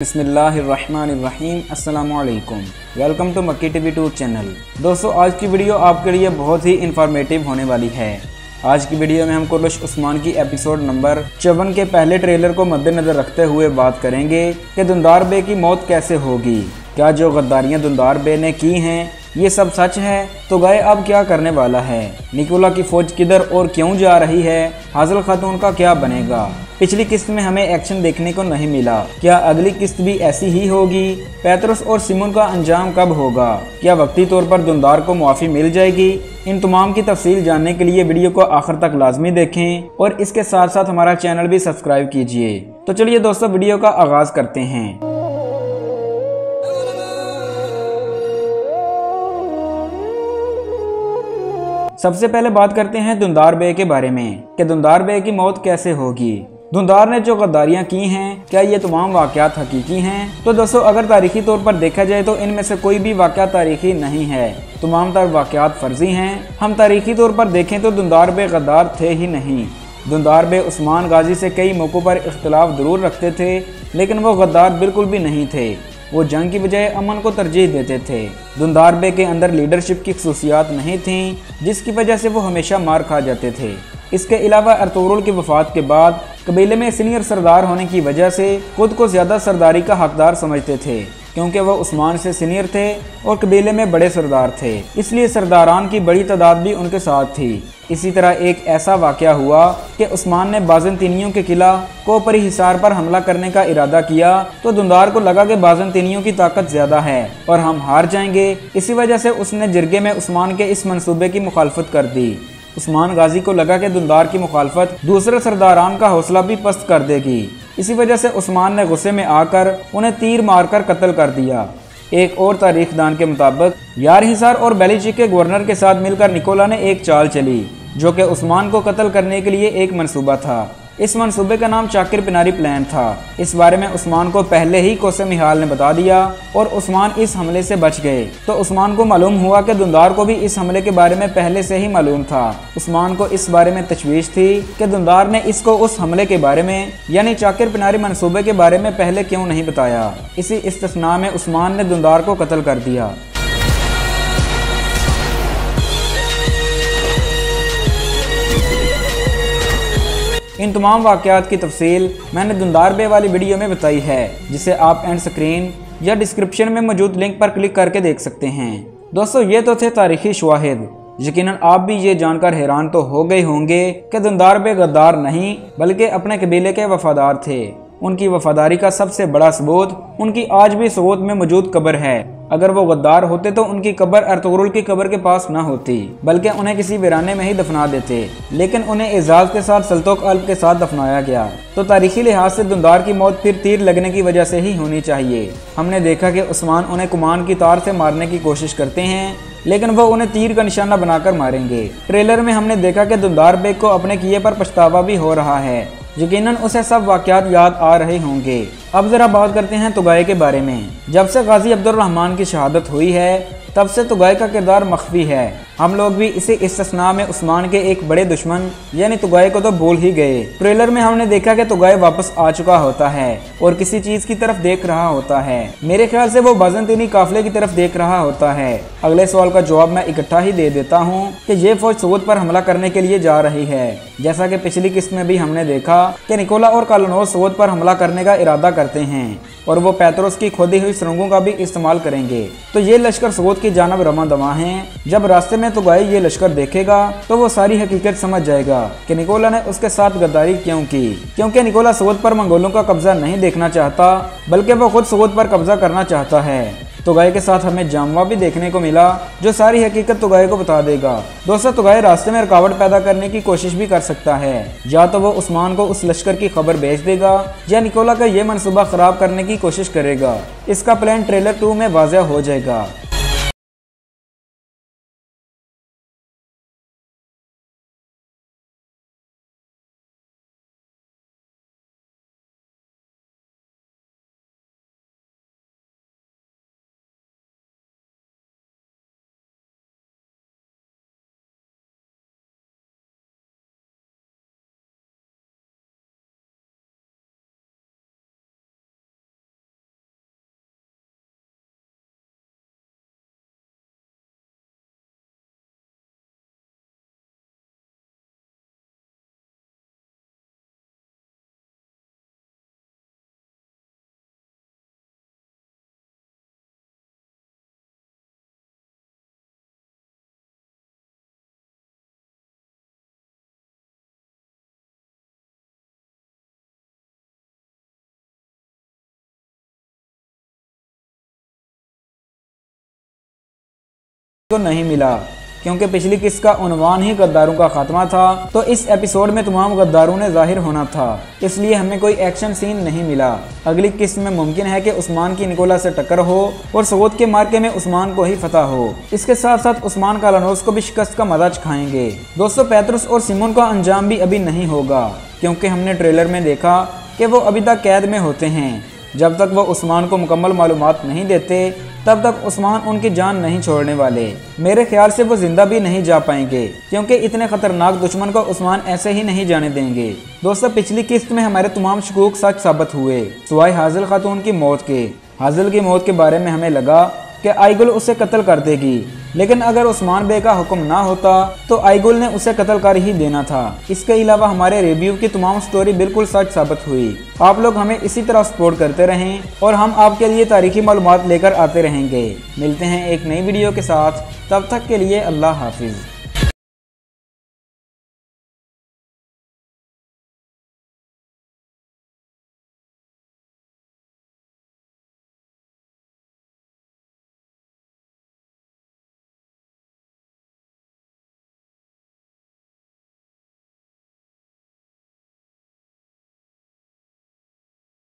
बिस्मिल्लाहिर्रहमानिर्रहीम अस्सलामुअलैकुम। Welcome to मक्की टीवी 2 चैनल। दोस्तों, आज की वीडियो आपके लिए बहुत ही इंफॉर्मेटिव होने वाली है। आज की वीडियो में हम कुर्रश उस्मान की एपिसोड नंबर 54 के पहले ट्रेलर को मद्देनजर रखते हुए बात करेंगे कि दुंदार बे की मौत कैसे होगी। क्या जो गद्दारियां दुंदार बे ने की हैं ये सब सच है? तो गाय अब क्या करने वाला है? निकोला की फौज किधर और क्यों जा रही है? हाजिल खातून का क्या बनेगा? पिछली किस्त में हमें एक्शन देखने को नहीं मिला, क्या अगली किस्त भी ऐसी ही होगी? पेत्रोस और सिमोन का अंजाम कब होगा? क्या वक्ती तौर पर दुंदार को मुआफी मिल जाएगी? इन तमाम की तफसील जानने के लिए वीडियो को आखिर तक लाजमी देखें और इसके साथ साथ हमारा चैनल भी सब्सक्राइब कीजिए। तो चलिए दोस्तों, वीडियो का आगाज करते हैं। सबसे पहले बात करते हैं दुंदार बे के बारे में कि दुंदार बे की मौत कैसे होगी। दुंदार ने जो गद्दारियां की हैं, क्या ये तमाम वाकयात हकीकी हैं? तो दोस्तों, अगर तारीखी तौर पर देखा जाए तो इनमें से कोई भी वाकयात तारीखी नहीं है, तमाम तर वाकयात फर्जी हैं। हम तारीखी तौर पर देखें तो दुंदार बे गद्दार थे ही नहीं। दुंदार बे उस्मान गाजी से कई मौक़ों पर इख्तलाफ जरूर रखते थे, लेकिन वो गद्दार बिल्कुल भी नहीं थे। वो जंग की बजाय अमन को तरजीह देते थे। दुंदार बे के अंदर लीडरशिप की खसूसियात नहीं थीं, जिसकी वजह से वो हमेशा मार खा जाते थे। इसके अलावा अर्तुगरुल की वफात के बाद कबीले में सीनियर सरदार होने की वजह से खुद को ज़्यादा सरदारी का हकदार समझते थे, क्योंकि वह उस्मान से सीनियर थे और कबीले में बड़े सरदार थे, इसलिए सरदारान की बड़ी तादाद भी उनके साथ थी। इसी तरह एक ऐसा वाक़या हुआ कि उस्मान ने बाज़ंतीनियों के किला कोपरी हिसार पर हमला करने का इरादा किया, तो दुंदार को लगा कि बाज़ंतीनियों की ताकत ज़्यादा है और हम हार जाएंगे। इसी वजह से उसने जिरगे में उस्मान के इस मंसूबे की मुखालफत कर दी। उस्मान गाजी को लगा कि दुंदार की मुखालफत दूसरे सरदारान का हौसला भी पस्त कर देगी। इसी वजह से उस्मान ने गुस्से में आकर उन्हें तीर मारकर कत्ल कर दिया। एक और तारीखदान के मुताबिक यार हिसार और बेलिचिक के गवर्नर के साथ मिलकर निकोला ने एक चाल चली, जो कि उस्मान को कत्ल करने के लिए एक मंसूबा था। इस मंसूबे का नाम चाकिर पिनारी प्लान था। इस बारे में उस्मान को पहले ही कोसे मिहाल ने बता दिया और उस्मान इस हमले से बच गए। तो उस्मान को मालूम हुआ कि दुंदार को भी इस हमले के बारे में पहले से ही मालूम था। उस्मान को इस बारे में तशवीश थी कि दुंदार ने इसको उस हमले के बारे में यानी चाकिर पिनारी मंसूबे के बारे में पहले क्यों नहीं बताया। इसी इस्तिस्ना में उस्मान ने दुंदार को कत्ल कर दिया। इन तमाम वाक़यात की तफसील मैंने दुंदार बे वाली वीडियो में बताई है, जिसे आप एंड स्क्रीन या डिस्क्रिप्शन में मौजूद लिंक पर क्लिक करके देख सकते हैं। दोस्तों, ये तो थे तारीखी शवाहिद। यकीनन आप भी ये जानकर हैरान तो हो गए होंगे कि दुंदार बे गद्दार नहीं बल्कि अपने कबीले के वफादार थे। उनकी वफादारी का सबसे बड़ा सबूत उनकी आज भी सोत में मौजूद कब्र है। अगर वो गद्दार होते तो उनकी कब्र अर्तुगरुल की कब्र के पास न होती, बल्कि उन्हें किसी वीराने में ही दफना देते, लेकिन उन्हें एजाज के साथ सल्तोक अल्ब के साथ दफनाया गया। तो तारीखी लिहाज से दुंदार की मौत फिर तीर लगने की वजह से ही होनी चाहिए। हमने देखा कि उस्मान उन्हें कुमान की तार से मारने की कोशिश करते हैं, लेकिन वो उन्हें तीर का निशाना बनाकर मारेंगे। ट्रेलर में हमने देखा कि दुंदार बेग को अपने किए पर पछतावा भी हो रहा है। यकीनन उसे सब वाक़यात याद आ रहे होंगे। अब जरा बात करते हैं तुगाई के बारे में। जब से गाजी अब्दुर रहमान की शहादत हुई है, तब से तुगाई का किरदार मख्फी है। हम लोग भी इसी इस्तिस्ना में उस्मान के एक बड़े दुश्मन यानी तुगाई को तो भूल ही गए। ट्रेलर में हमने देखा कि तुगाई वापस आ चुका होता है और किसी चीज की तरफ देख रहा होता है। मेरे ख्याल से वो बाज़ंतीनी काफिले की तरफ देख रहा होता है। अगले सवाल का जवाब मैं इकट्ठा ही दे देता हूँ कि ये फौज सूद पर हमला करने के लिए जा रही है। जैसा कि पिछली किस्त में भी हमने देखा कि निकोला और कालनोस सूद पर हमला करने का इरादा करते हैं और वो पेत्रोस की खोदी हुई सुरंगों का भी इस्तेमाल करेंगे। तो ये लश्कर सूद की जानब रवा दवा हैं। जब रास्ते में तुगाई ये लश्कर देखेगा तो वो सारी हकीकत समझ जाएगा कि निकोला ने उसके साथ गद्दारी क्यों की, क्योंकि निकोला सूद पर मंगोलों का कब्जा नहीं देखना चाहता, बल्कि वो खुद सूद पर कब्जा करना चाहता है। तुगाई के साथ हमें जामवा भी देखने को मिला, जो सारी हकीकत तुगाई को बता देगा। दोस्तों, तुगाई रास्ते में रुकावट पैदा करने की कोशिश भी कर सकता है। या तो वो उस्मान को उस लश्कर की खबर भेज देगा या निकोला का ये मनसूबा खराब करने की कोशिश करेगा। इसका प्लान ट्रेलर 2 में वाज़ेह हो जाएगा। को नहीं मिला, क्योंकि पिछली किस्त का उन्वान ही गद्दारों का खात्मा था। तो इस एपिसोड में तमाम गद्दारों ने जाहिर होना था, इसलिए हमें कोई एक्शन सीन नहीं मिला। अगली किस्त में मुमकिन है कि उस्मान की निकोला से टक्कर हो और सऊद के मार्के में उस्मान को ही फतह हो। इसके साथ साथ उस्मान कालानोस को भी शिकस्त का मजा चखाएंगे। दोस्तों, पेत्रुस और सिमोन का अंजाम भी अभी नहीं होगा, क्योंकि हमने ट्रेलर में देखा कि वो अभी तक कैद में होते हैं। जब तक वो उस्मान को मुकम्मल मालूमात नहीं देते तब तक उस्मान उनकी जान नहीं छोड़ने वाले। मेरे ख्याल से वो जिंदा भी नहीं जा पाएंगे, क्योंकि इतने खतरनाक दुश्मन को उस्मान ऐसे ही नहीं जाने देंगे। दोस्तों, पिछली किस्त में हमारे तमाम शकूक सच साबित हुए, सिवाय हाजिल खातून की मौत के। हाजिल की मौत के बारे में हमें लगा कि आईगुल उसे कत्ल कर देगी, लेकिन अगर उस्मान बे का हुक्म ना होता तो आईगुल ने उसे कत्ल कर ही देना था। इसके अलावा हमारे रिव्यू की तमाम स्टोरी बिल्कुल सच साबित हुई। आप लोग हमें इसी तरह सपोर्ट करते रहें और हम आपके लिए तारीखी मालूमात लेकर आते रहेंगे। मिलते हैं एक नई वीडियो के साथ, तब तक के लिए अल्लाह हाफिज।